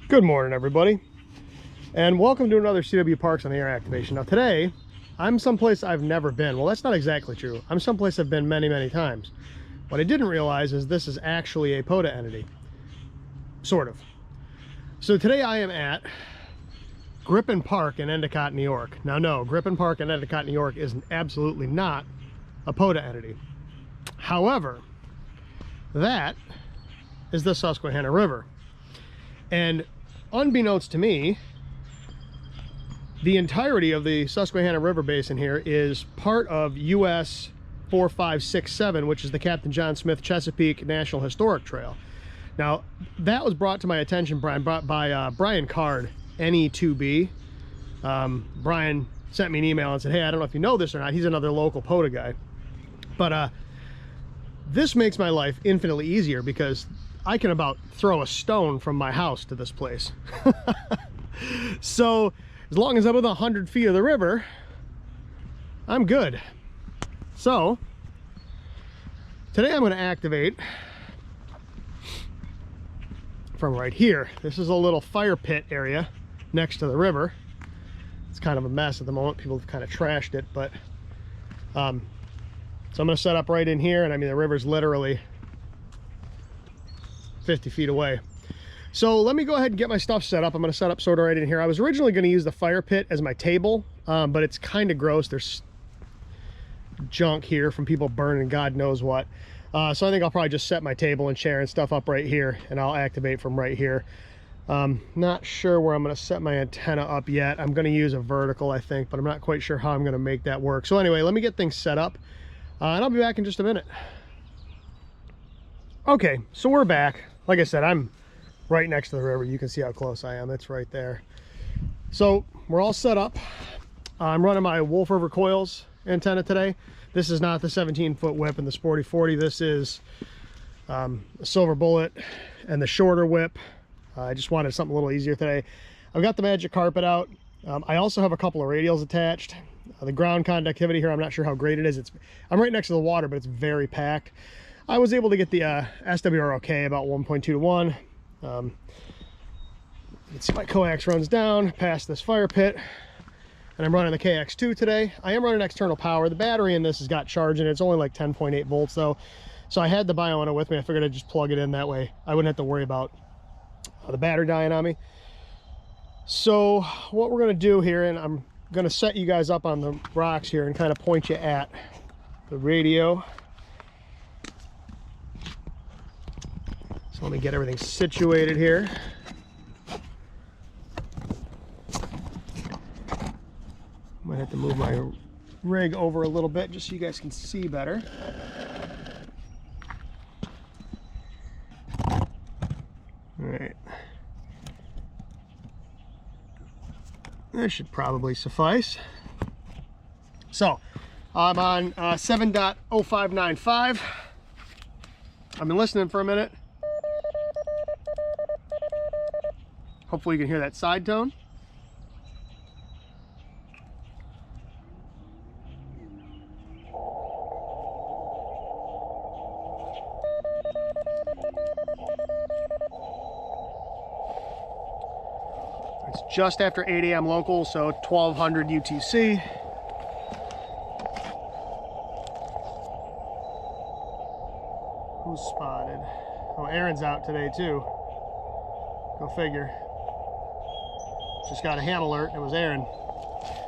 Good morning, everybody, and welcome to another CW Parks on the Air activation. Now today, I'm someplace I've never been. Well, that's not exactly true. I'm someplace I've been many, many times. What I didn't realize is this is actually a POTA entity. Sort of. So today I am at Grippen Park in Endicott, New York. Now no, Grippen Park in Endicott, New York is absolutely not a POTA entity. However, that is the Susquehanna River. And unbeknownst to me, the entirety of the Susquehanna River Basin here is part of US 4567, which is the Captain John Smith Chesapeake National Historic Trail. Now, that was brought to my attention by Brian Card, NE2B. Brian sent me an email and said, hey, I don't know if you know this or not. He's another local POTA guy. But this makes my life infinitely easier because I can about throw a stone from my house to this place. So as long as I'm within 100 feet of the river, I'm good. So today I'm going to activate from right here. This is a little fire pit area next to the river. It's kind of a mess at the moment. People have kind of trashed it, but so I'm going to set up right in here, and I mean the river's literally 50 feet away. So let me go ahead and get my stuff set up. I'm going to set up sort of right in here. I was originally going to use the fire pit as my table, but it's kind of gross. There's junk here from people burning God knows what. So I think I'll probably just set my table and chair and stuff up right here, and I'll activate from right here. Not sure where I'm going to set my antenna up yet. I'm going to use a vertical, I think, but I'm not quite sure how I'm going to make that work. So anyway, let me get things set up, and I'll be back in just a minute. Okay, so we're back. Like I said, I'm right next to the river. You can see how close I am. It's right there. So we're all set up. I'm running my Wolf River Coils antenna today. This is not the 17-foot whip and the Sporty 40. This is a Silver Bullet and the shorter whip. I just wanted something a little easier today. I've got the magic carpet out. I also have a couple of radials attached. The ground conductivity here, I'm not sure how great it is. I'm right next to the water, but it's very packed. I was able to get the SWR okay, about 1.2 to 1. You can see my coax runs down past this fire pit, and I'm running the KX2 today. I am running external power. The battery in this has got charge in it. It's only like 10.8 volts though. So I had the Bioenna with me. I figured I'd just plug it in that way. I wouldn't have to worry about the battery dying on me. So what we're gonna do here, and I'm gonna set you guys up on the rocks here and kind of point you at the radio. So let me get everything situated here. Might have to move my rig over a little bit just so you guys can see better. All right. That should probably suffice. So I'm on 7.0595. I've been listening for a minute. Hopefully you can hear that side tone. It's just after 8 a.m. local, so 1200 UTC. Who's spotted? Oh, Aaron's out today too. Go figure. Just got a ham alert. It was Aaron.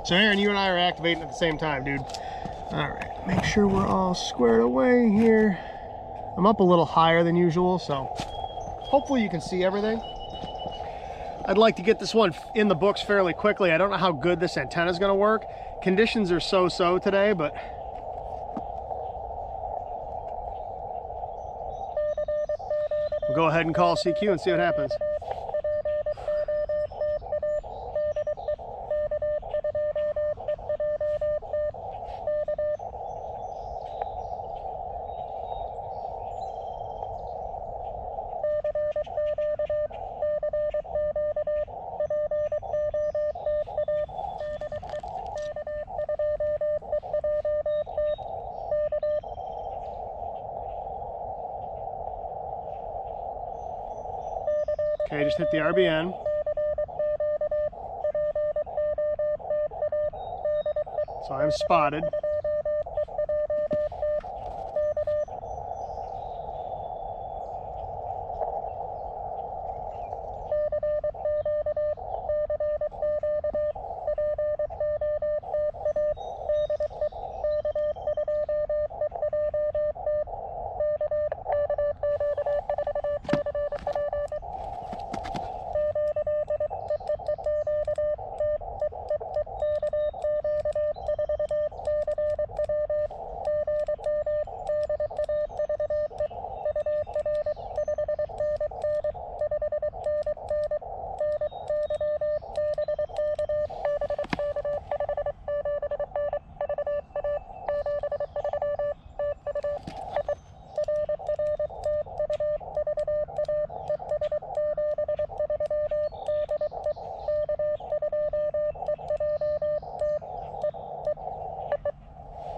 So Aaron, you and I are activating at the same time, dude. All right, make sure we're all squared away here. I'm up a little higher than usual, so hopefully you can see everything. I'd like to get this one in the books fairly quickly. I don't know how good this antenna is going to work. Conditions are so-so today, but we'll go ahead and call CQ and see what happens. Okay, just hit the RBN. So I'm spotted.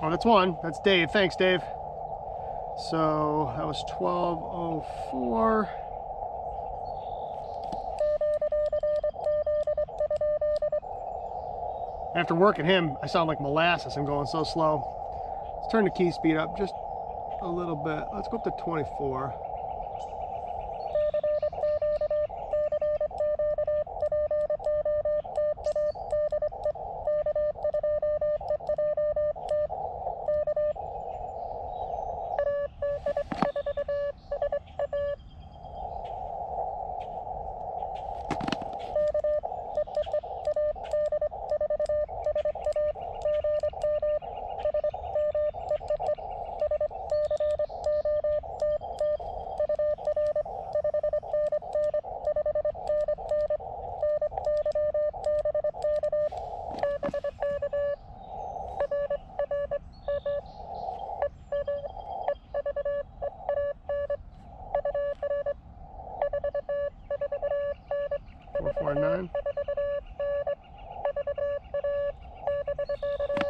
Oh, that's one. That's Dave. Thanks, Dave. So that was 12:04. After working him, I sound like molasses. I'm going so slow. Let's turn the key speed up just a little bit. Let's go up to 24.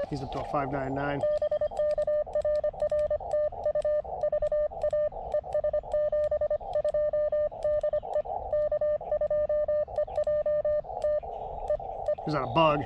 He's up to a 599. He's on a bug.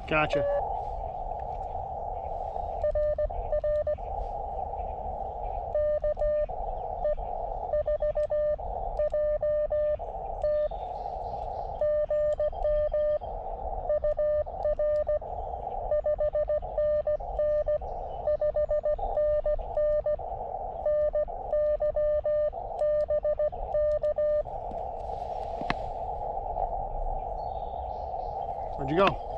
Gotcha. Where'd you go?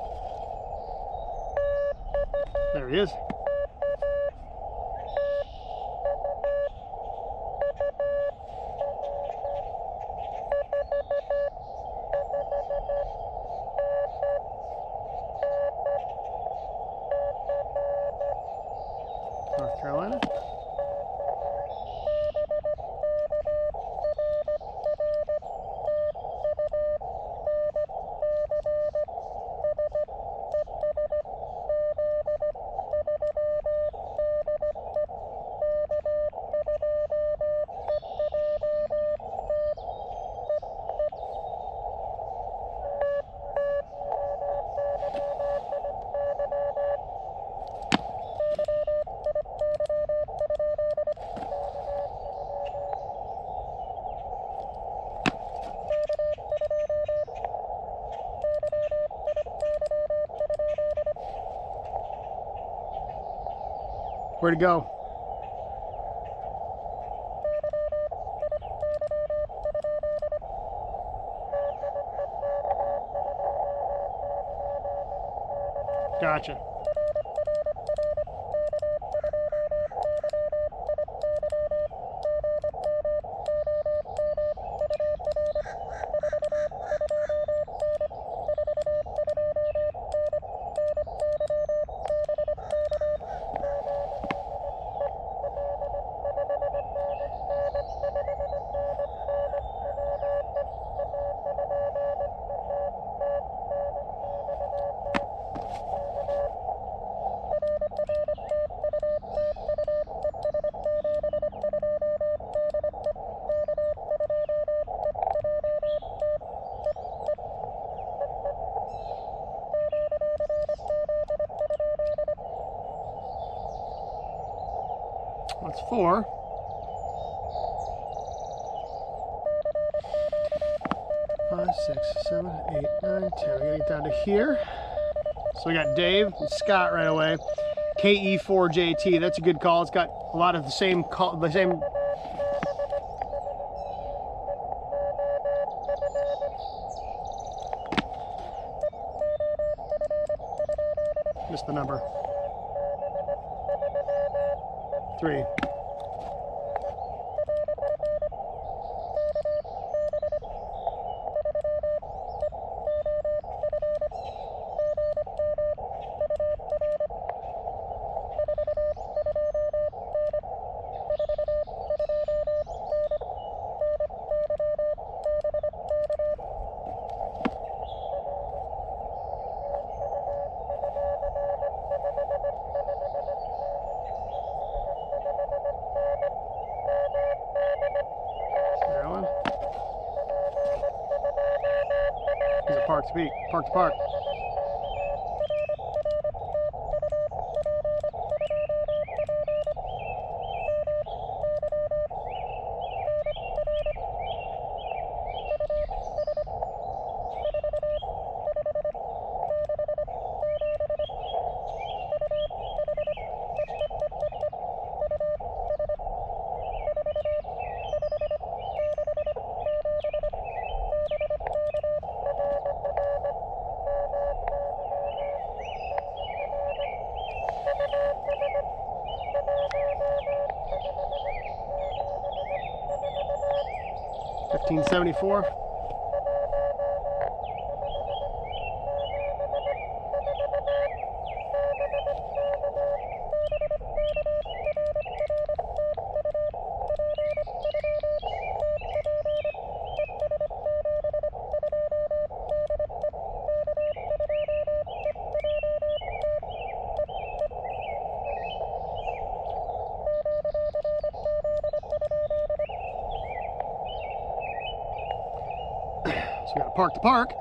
There he is. North Carolina. Where'd it go? Gotcha. That's 4. 5, 6, 7, 8, 9, 10. We gotta get down to here. So we got Dave and Scott right away. KE4JT, that's a good call. It's got a lot of the same call, the same. Missed the number. 3. Park to peak, park to park. $15.74. So we got park to park.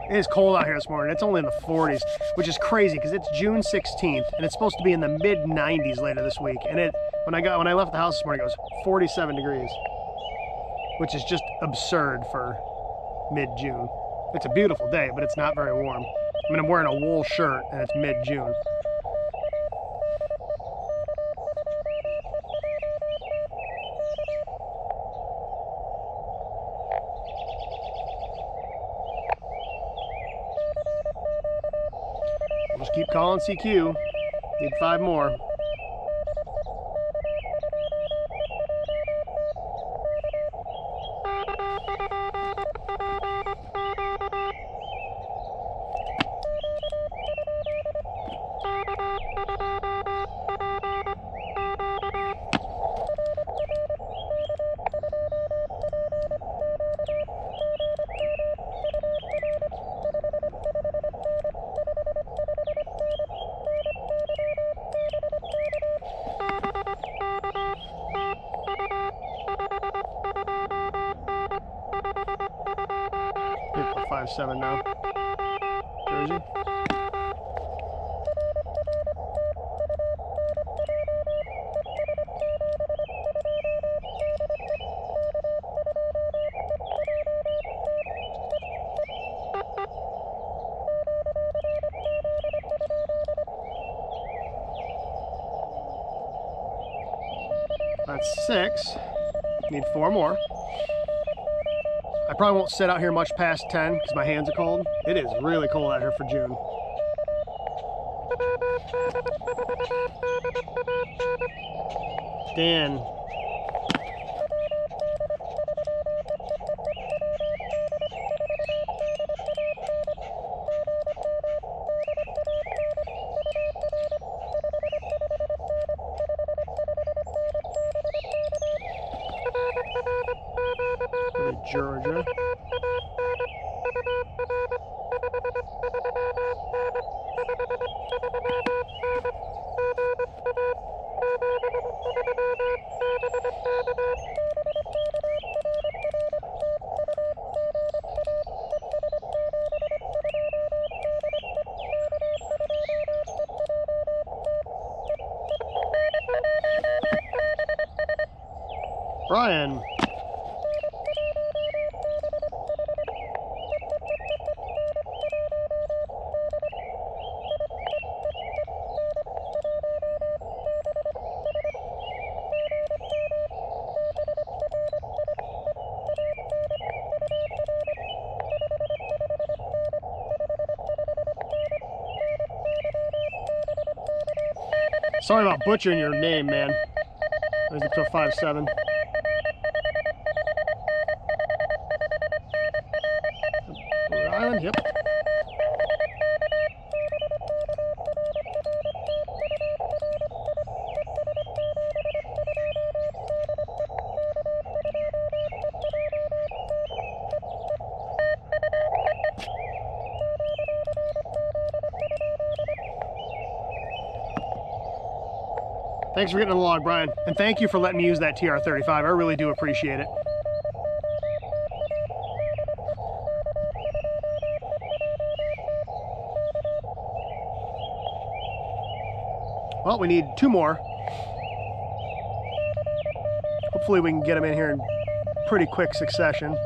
It is cold out here this morning. It's only in the 40s, which is crazy because it's June 16th and it's supposed to be in the mid 90s later this week. And when I left the house this morning, it was 47 degrees, which is just absurd for mid-June. It's a beautiful day, but it's not very warm. I mean, I'm wearing a wool shirt and it's mid-June. Just keep calling CQ. Need 5 more. Here, 5-7 now. Jersey. That's 6. Need 4 more. I probably won't sit out here much past 10 because my hands are cold. It is really cold out here for June. Dan. Georgia. Brian. Sorry about butchering your name, man. It was up to a 5.7. Rhode Island, yep. Thanks for getting on the log, Brian. And thank you for letting me use that TR35. I really do appreciate it. Well, we need 2 more. Hopefully we can get them in here in pretty quick succession.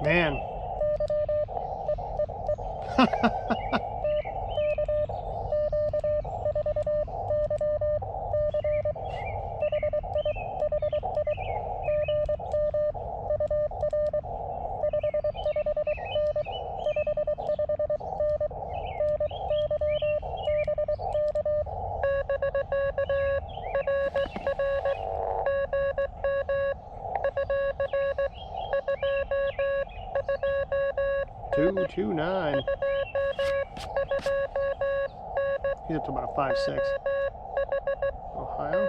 Man. Two, 2.9. He's up to about a 5.6. Ohio.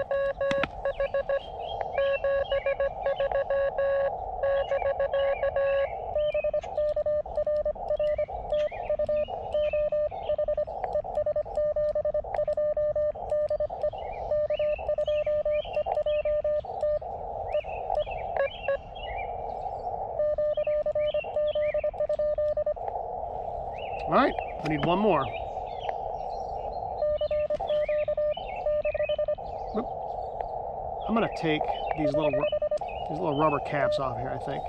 All right, we need 1 more. Oop. I'm gonna take these little rubber caps off here, I think.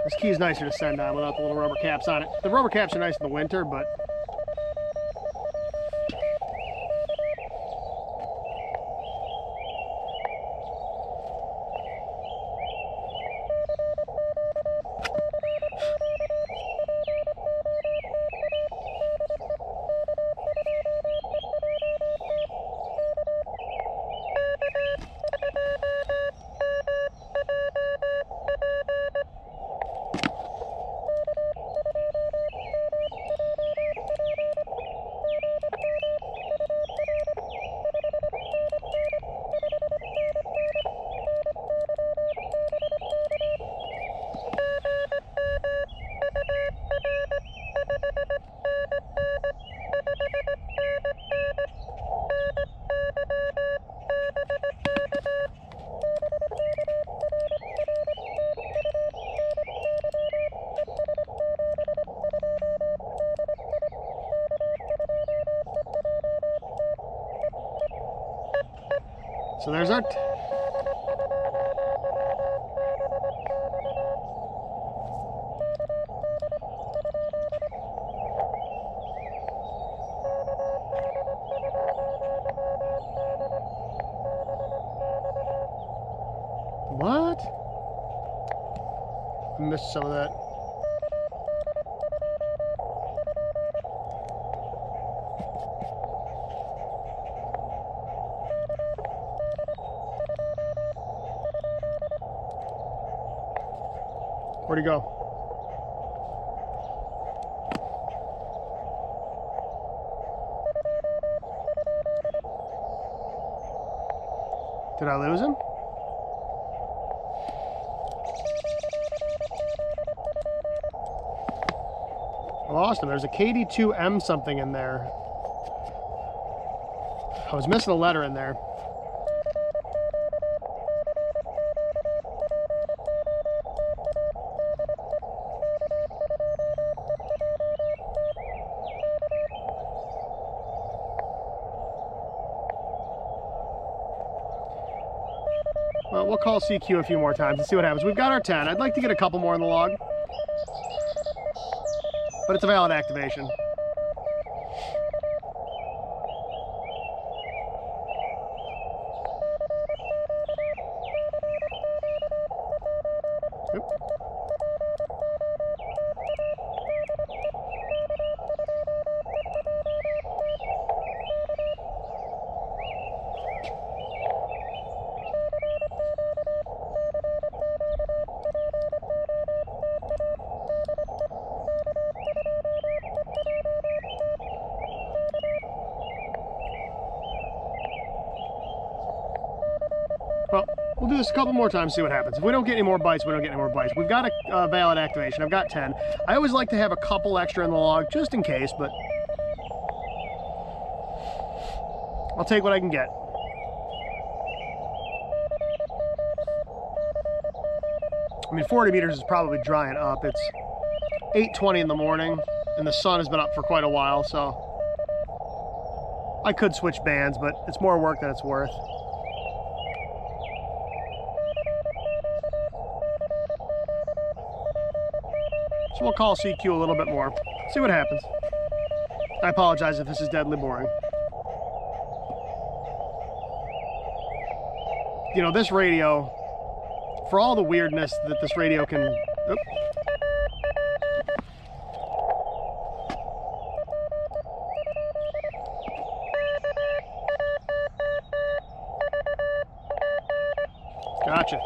This key is nicer to send on without the little rubber caps on it. The rubber caps are nice in the winter, but so there's our what? I missed some of that. Where'd he go? Did I lose him? I lost him. There's a KD2M something in there. I was missing a letter in there. Well, we'll call CQ a few more times and see what happens. We've got our 10. I'd like to get a couple more in the log, but it's a valid activation. Oop. Well, we'll do this a couple more times, see what happens. If we don't get any more bites, we don't get any more bites. We've got a valid activation. I've got 10. I always like to have a couple extra in the log, just in case, but I'll take what I can get. I mean, 40 meters is probably drying up. It's 8:20 in the morning, and the sun has been up for quite a while, so I could switch bands, but it's more work than it's worth. So we'll call CQ a little bit more, see what happens. I apologize if this is deadly boring. You know, this radio, for all the weirdness that this radio can... Oop. Gotcha.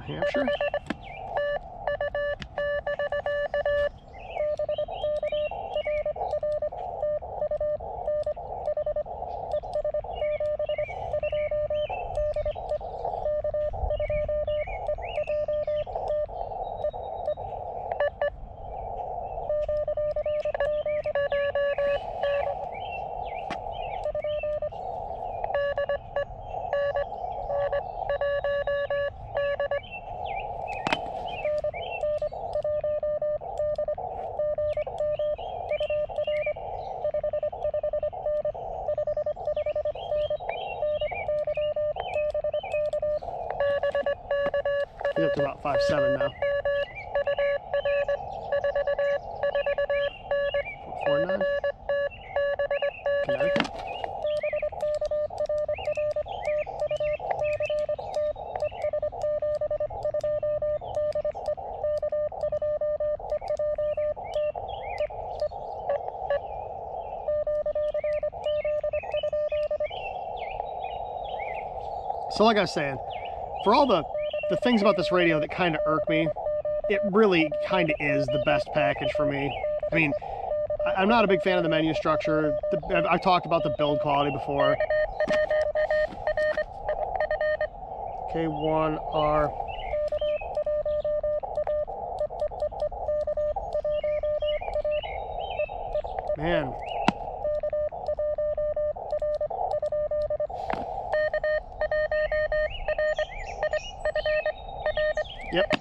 Hampshire. He's up to about 5.7 now. 4.9. Connecticut. So like I was saying, for all the things about this radio that kind of irk me, it really kind of is the best package for me. I mean, I'm not a big fan of the menu structure. I've talked about the build quality before. K1R. Man. Yep.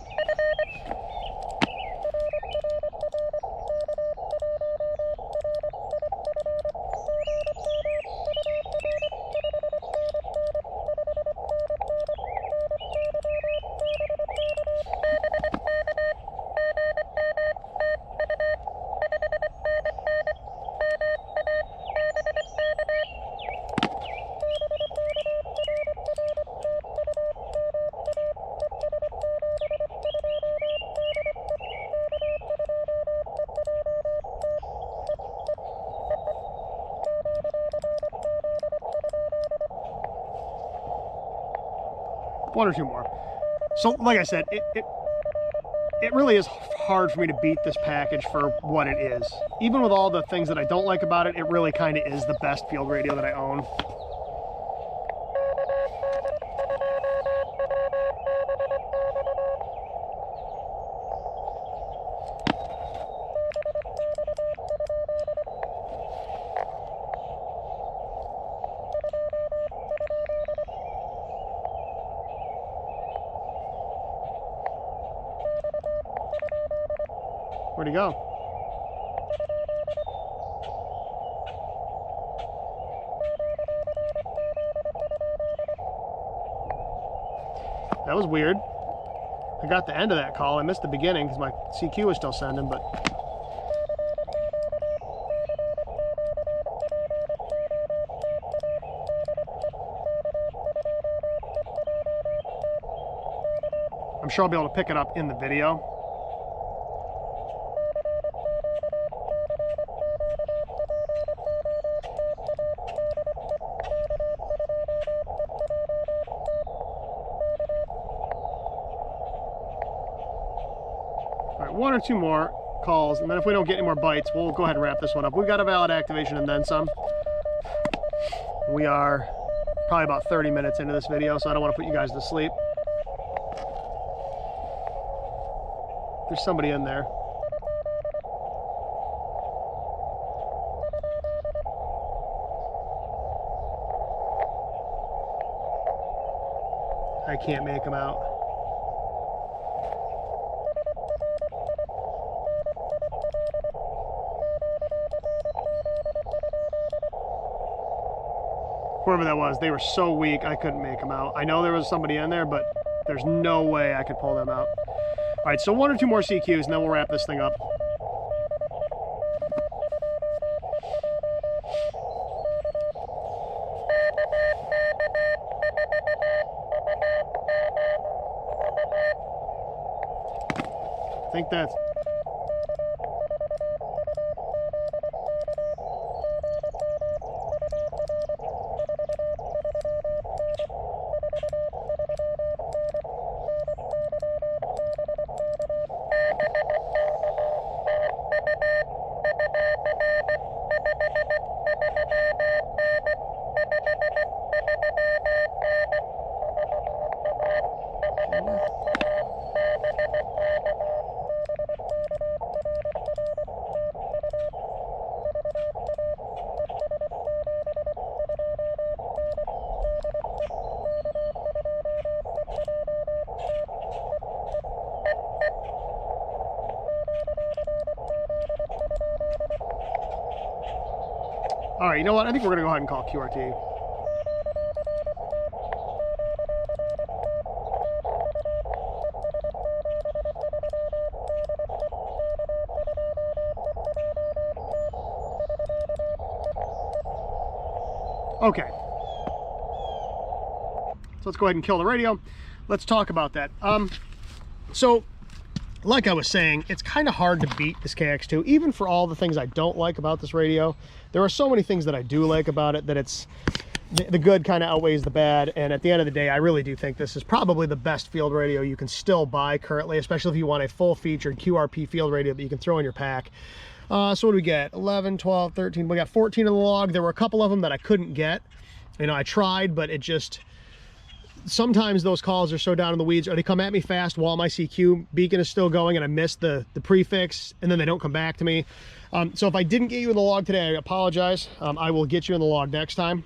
One or two more. So like I said, it really is hard for me to beat this package for what it is. Even with all the things that I don't like about it, it really kind of is the best field radio that I own. Where'd he go? That was weird. I got the end of that call. I missed the beginning because my CQ was still sending, but I'm sure I'll be able to pick it up in the video. One or two more calls, and then if we don't get any more bites, we'll go ahead and wrap this one up. We've got a valid activation and then some. We are probably about 30 minutes into this video, so I don't want to put you guys to sleep. There's somebody in there. I can't make him out. Whoever that was, they were so weak I couldn't make them out. I know there was somebody in there, but there's no way I could pull them out. All right, so one or two more CQs and then we'll wrap this thing up. I think that's... All right, you know what? I think we're gonna go ahead and call QRT. Okay. So let's go ahead and kill the radio. Let's talk about that. So like I was saying, it's kind of hard to beat this KX2, even for all the things I don't like about this radio. There are so many things that I do like about it that it's the good kind of outweighs the bad. And at the end of the day, I really do think this is probably the best field radio you can still buy currently, especially if you want a full-featured QRP field radio that you can throw in your pack. So what do we get? 11, 12, 13. We got 14 in the log. There were a couple of them that I couldn't get. You know, I tried, but it just... Sometimes those calls are so down in the weeds, or they come at me fast while my CQ beacon is still going and I miss the prefix, and then they don't come back to me. So if I didn't get you in the log today, I apologize. I will get you in the log next time.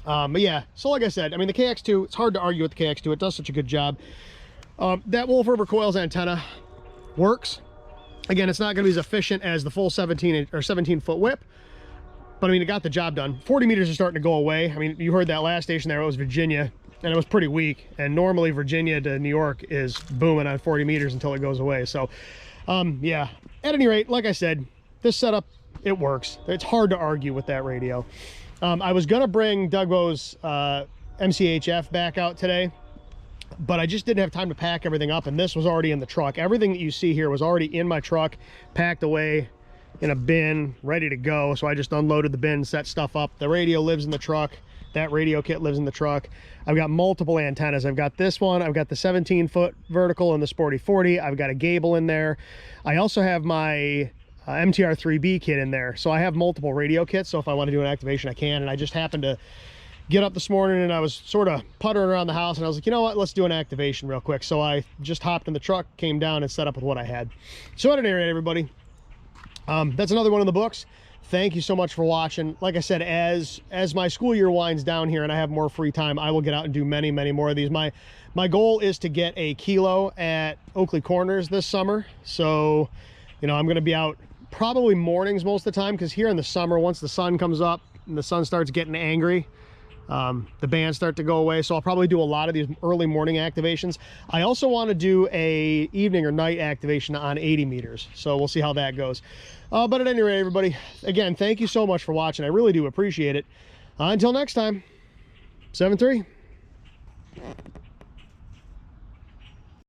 But yeah, so like I said, I mean, the KX2, it's hard to argue with the KX2. It does such a good job. That Wolf River Coils antenna works. Again, it's not going to be as efficient as the full 17-foot whip, but I mean, it got the job done. 40 meters is starting to go away. I mean, you heard that last station there, it was Virginia, and it was pretty weak. And normally Virginia to New York is booming on 40 meters until it goes away. So yeah, at any rate, like I said, this setup, it works. It's hard to argue with that radio. I was gonna bring Dougbo's MCHF back out today, but I just didn't have time to pack everything up, and this was already in the truck. Everything that you see here was already in my truck, packed away in a bin, ready to go. So I just unloaded the bin, set stuff up. The radio lives in the truck. That radio kit lives in the truck. I've got multiple antennas. I've got this one. I've got the 17-foot vertical and the Sporty 40. I've got a Gable in there. I also have my MTR 3B kit in there. So I have multiple radio kits. So if I want to do an activation, I can. And I just happened to get up this morning and I was sort of puttering around the house and I was like, you know what, let's do an activation real quick. So I just hopped in the truck, came down and set up with what I had. So at any rate, everybody, that's another one in the books. Thank you so much for watching. Like I said, as my school year winds down here and I have more free time, I will get out and do many more of these. My goal is to get a kilo at Oakley Corners this summer. So, you know, I'm going to be out probably mornings most of the time, because here in the summer, once the sun comes up and the sun starts getting angry, the bands start to go away. So I'll probably do a lot of these early morning activations. I also want to do a evening or night activation on 80 meters. So we'll see how that goes. But at any rate, everybody, again, thank you so much for watching. I really do appreciate it. Until next time, 7-3.